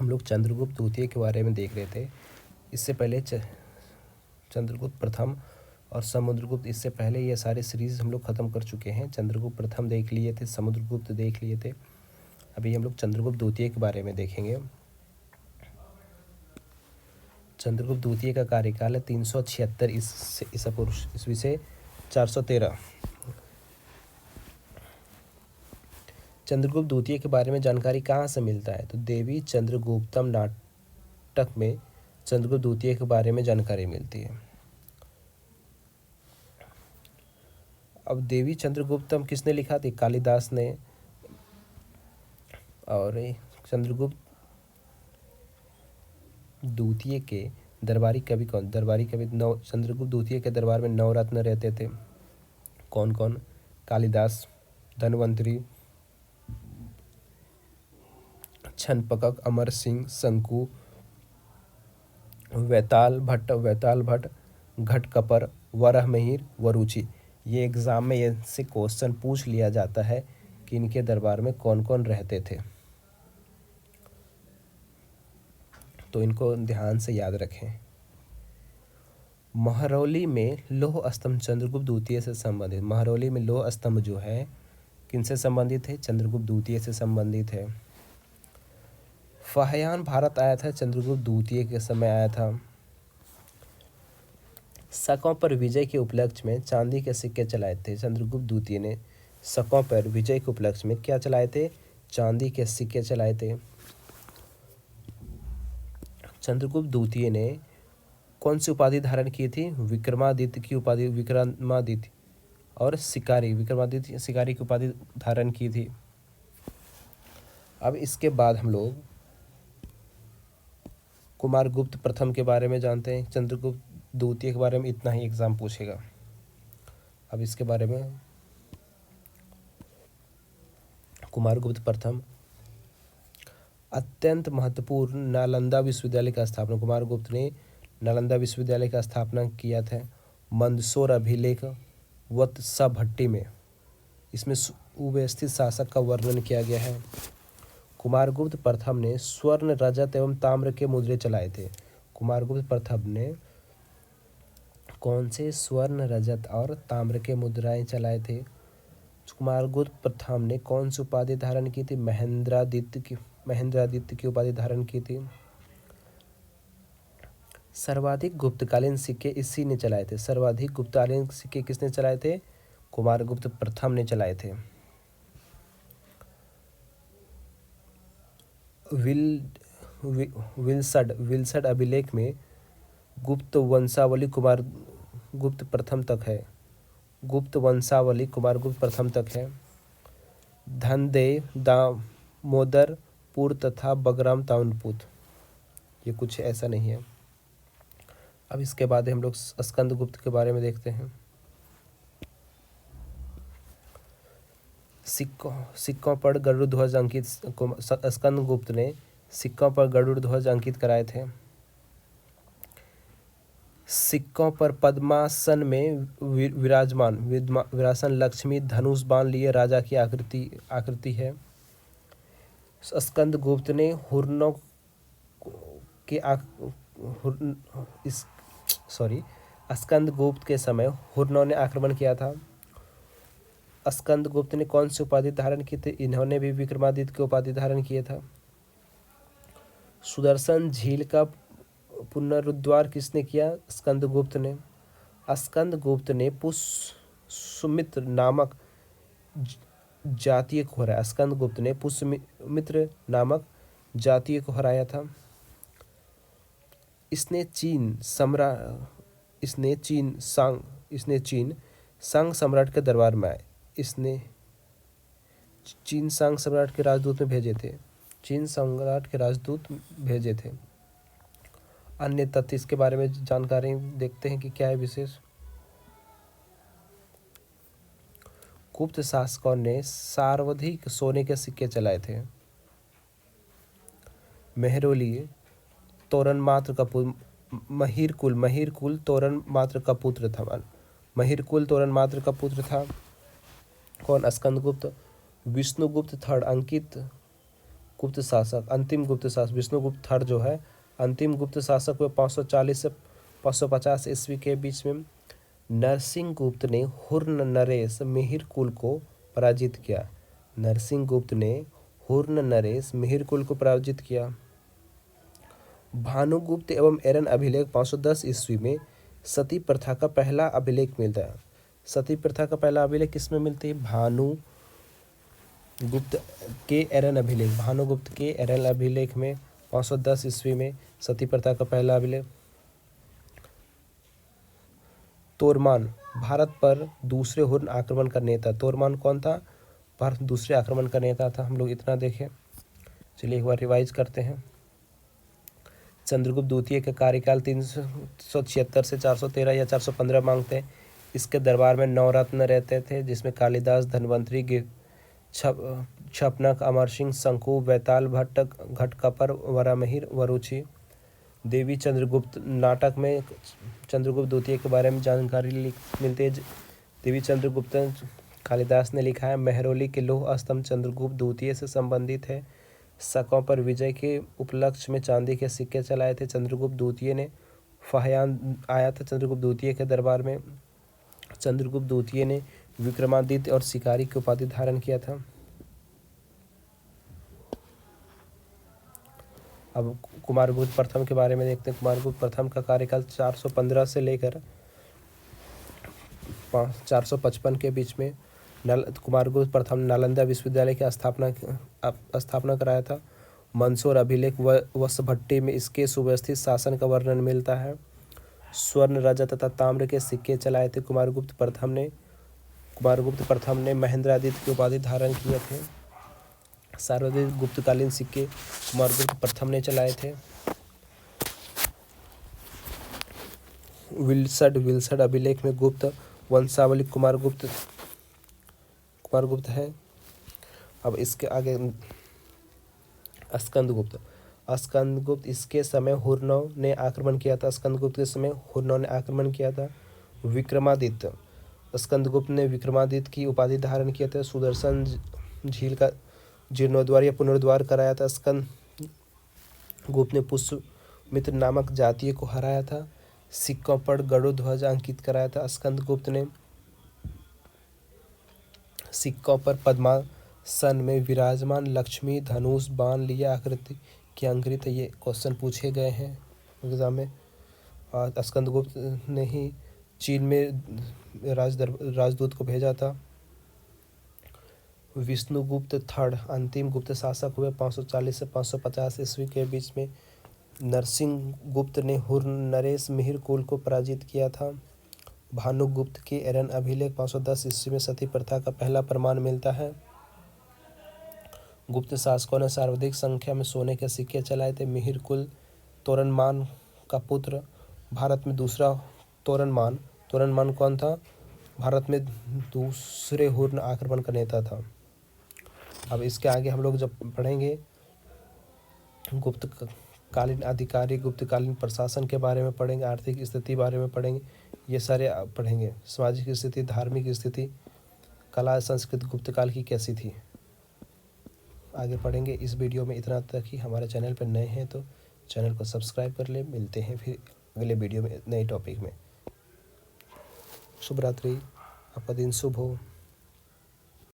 हम लोग चंद्रगुप्त द्वितीय के बारे में देख रहे थे। इससे पहले चंद्रगुप्त प्रथम और समुद्रगुप्त, इससे पहले ये सारे सीरीज़ हम लोग ख़त्म कर चुके हैं। चंद्रगुप्त प्रथम देख लिए थे, समुद्रगुप्त देख लिए थे। अभी हम लोग चंद्रगुप्त द्वितीय के बारे में देखेंगे। चंद्रगुप्त द्वितीय का कार्यकाल है 376 ईसा पूर्व ईस्वी से 413। चंद्रगुप्त द्वितीय के बारे में जानकारी कहाँ से मिलता है? तो देवी चंद्रगुप्तम नाटक में चंद्रगुप्त द्वितीय के बारे में जानकारी मिलती है। अब देवी चंद्रगुप्तम किसने लिखा थी? कालिदास ने। और चंद्रगुप्त द्वितीय के दरबारी कवि कौन? दरबारी कवि चंद्रगुप्त द्वितीय के दरबार में 9 रत्न रहते थे। कौन कौन? कालिदास, धन्वंतरी, छनपकक, अमर सिंह, शंकु, वैताल भट्ट, घटकपर, वराहमिहिर, वरुचि। ये एग्ज़ाम में ये से क्वेश्चन पूछ लिया जाता है कि इनके दरबार में कौन कौन रहते थे, तो इनको ध्यान से याद रखें। महरौली में लौह स्तंभ चंद्रगुप्त द्वितीय से संबंधित। महरौली में लौह स्तंभ जो है किनसे संबंधित है? चंद्रगुप्त द्वितीय से संबंधित है। फाहियान भारत आया था चंद्रगुप्त द्वितीय के समय आया था। शकों पर विजय के उपलक्ष्य में चांदी के सिक्के चलाए थे। चंद्रगुप्त द्वितीय ने शकों पर विजय के उपलक्ष्य में क्या चलाए थे? चांदी के सिक्के चलाए थे। चंद्रगुप्त द्वितीय ने कौन सी उपाधि धारण की थी? विक्रमादित्य की उपाधि, विक्रमादित्य और शिकारी, विक्रमादित्य शिकारी की उपाधि धारण की थी। अब इसके बाद हम लोग कुमारगुप्त प्रथम के बारे में जानते हैं। चंद्रगुप्त द्वितीय के बारे में इतना ही एग्जाम पूछेगा। अब इसके बारे में कुमारगुप्त प्रथम अत्यंत महत्वपूर्ण नालंदा विश्वविद्यालय का स्थापना। कुमारगुप्त ने नालंदा विश्वविद्यालय का स्थापना किया था। मंदसौर अभिलेख वत्सभट्टी में इसमें सुव्यवस्थित शासक का वर्णन किया गया है। कुमारगुप्त प्रथम ने स्वर्ण, रजत एवं ताम्र के मुद्रे चलाए थे। कुमारगुप्त प्रथम ने कौन से स्वर्ण, रजत और ताम्र के मुद्राएं चलाए थे? कुमारगुप्त प्रथम ने कौन सी उपाधि धारण की थी? महेंद्रादित्य की उपाधि धारण की थी। सर्वाधिक गुप्तकालीन सिक्के इसी ने चलाए थे। सर्वाधिक गुप्तकालीन सिक्के किसने चलाए थे? कुमारगुप्त प्रथम ने चलाए थे। विल्सड अभिलेख में गुप्त वंशावली कुमारगुप्त प्रथम तक है। गुप्त वंशावली कुमारगुप्त प्रथम तक है। धनदेव, दामोदर, पुर तथा बगराम ताम्रपुत्र, ये कुछ ऐसा नहीं है। अब इसके बाद हम लोग स्कंदगुप्त के बारे में देखते हैं। सिक्कों पर गरुड़ ध्वज अंकित, स्कंदगुप्त ने सिक्कों पर गरुड़ ध्वज अंकित कराए थे। सिक्कों पर पद्मासन में विराजमान लक्ष्मी धनुष बाण लिए राजा की आकृति है। स्कंदगुप्त ने स्कंदगुप्त के समय हुर्नों ने आक्रमण किया था। स्कंदगुप्त ने कौन सी उपाधि धारण की थी? इन्होंने भी विक्रमादित्य की उपाधि धारण किया था। सुदर्शन झील का पुनरुद्धार किसने किया? स्कंदगुप्त ने। स्कंदगुप्त ने पुष्यमित्र नामक जातीय को हराया। स्कंदगुप्त ने पुष्यमित्र नामक जातीय को हराया था। इसने चीन सांग सम्राट के दरबार में आए। इसने चीन सांग सम्राट के राजदूत में भेजे थे। चीन सम्राट के राजदूत भेजे थे। अन्य तथ्य इसके बारे में जानकारी देखते हैं कि क्या है विशेष। गुप्त शासकों ने सर्वाधिक सोने के सिक्के चलाए थे। मेहरौली तोरणमात्र का महिरकुल तोरणमात्र का पुत्र था। महिरकुल तोरणमात्र का पुत्र था। कौन? स्कंदगुप्त। विष्णुगुप्त थर्ड अंकित गुप्त शासक, अंतिम गुप्त शासक विष्णुगुप्त थर्ड जो है अंतिम गुप्त शासक हुए 540 से 550 ईस्वी के बीच में। नरसिंह गुप्त ने हुर्न नरेश मिहिर कुल को पराजित किया। नरसिंह गुप्त ने हुर्न नरेश मिहिर कुल को पराजित किया। भानुगुप्त एवं एरन अभिलेख 510 ईस्वी में सती प्रथा का पहला अभिलेख मिलता है। सती प्रथा का पहला अभिलेख किसमें मिलती है? भानुगुप्त के एरन अभिलेख, भानुगुप्त के एरन अभिलेख में 510 ईस्वी में सती प्रथा का पहला अभिलेख। तोरमान भारत पर दूसरे हुर्न आक्रमण का नेता। तोरमान कौन था? भारत दूसरे आक्रमण का नेता था। हम लोग इतना देखें। चलिए एक बार रिवाइज करते हैं। चंद्रगुप्त द्वितीय का कार्यकाल 376 से 413 या 415 मांगते हैं। इसके दरबार में 9 रत्न रहते थे, जिसमें कालिदास, धन्वंतरी, छपनक, अमर सिंह, शंकु, बैताल भट्ट, घटकपर, वरामिहिर, वरुचि। देवी चंद्रगुप्त नाटक में चंद्रगुप्त द्वितीय के बारे में जानकारी मिलती है। देवी चंद्रगुप्त कालिदास ने लिखा है। मेहरौली के लौह स्तंभ चंद्रगुप्त द्वितीय से संबंधित है। शकों पर विजय के उपलक्ष्य में चांदी के सिक्के चलाए थे। चंद्रगुप्त द्वितीय ने फाह्यान आया था चंद्रगुप्त द्वितीय के दरबार में। चंद्रगुप्त द्वितीय ने विक्रमादित्य और शिकारी की उपाधि धारण किया था। अब कुमारगुप्त प्रथम के बारे में देखते हैं। कुमारगुप्त प्रथम का कार्यकाल 415 से लेकर 455 के बीच में। कुमारगुप्त प्रथम नालंदा विश्वविद्यालय की स्थापना कराया था। मंदसौर अभिलेख वसभट्टी में इसके सुव्यवस्थित शासन का वर्णन मिलता है। स्वर्ण, रजत तथा ताम्र के सिक्के चलाए थे कुमारगुप्त प्रथम ने महेंद्रादित्य की उपाधि धारण किए थे। सार्वजनिक गुप्तकालीन सिक्के कुमारगुप्त प्रथम ने चलाए थे। विल्सड अभिलेख में गुप्त वंशावली कुमारगुप्त है। अब इसके आगे स्कंदगुप्त इसके समय हुर्नों ने आक्रमण किया था। स्कंदगुप्त के समय हुर्नों ने आक्रमण किया था। विक्रमादित्य स्कंदगुप्त ने विक्रमादित्य की उपाधि धारण किया था। सुदर्शन झील का जीर्णोद्धार या पुनरुद्धार कराया था। स्कंदगुप्त ने पुष्यमित्र नामक जातीय को हराया था। सिक्कों पर गरुड़ ध्वज अंकित कराया था। स्कंदगुप्त ने सिक्कों पर पद्मासन में विराजमान लक्ष्मी, धनुष, बाण लिया आकृति की अंकित। ये क्वेश्चन पूछे गए हैं एग्जाम में। स्कंदगुप्त ने ही चीन में राजदूत को भेजा था। विष्णुगुप्त थर्ड अंतिम गुप्त शासक हुए 540 से 550 ईस्वी के बीच में। नरसिंह गुप्त ने हुर्न नरेश मिहिर कुल को पराजित किया था। भानुगुप्त के एरन अभिलेख 510 ईस्वी में सती प्रथा का पहला प्रमाण मिलता है। गुप्त शासकों ने सर्वाधिक संख्या में सोने के सिक्के चलाए थे। मिहिर कुल तोरनमान का पुत्र। भारत में दूसरा तोरनमान कौन था? भारत में दूसरे हुर्न आक्रमण का नेता था। अब इसके आगे हम लोग जब पढ़ेंगे गुप्तकालीन अधिकारी, गुप्तकालीन प्रशासन के बारे में पढ़ेंगे, आर्थिक स्थिति बारे में पढ़ेंगे, ये सारे पढ़ेंगे। सामाजिक स्थिति, धार्मिक स्थिति, कला संस्कृति गुप्तकाल की कैसी थी, आगे पढ़ेंगे। इस वीडियो में इतना तक ही। हमारे चैनल पर नए हैं तो चैनल को सब्सक्राइब कर ले। मिलते हैं फिर अगले वीडियो में नए टॉपिक में। शुभ रात्रि, आपका दिन शुभ हो।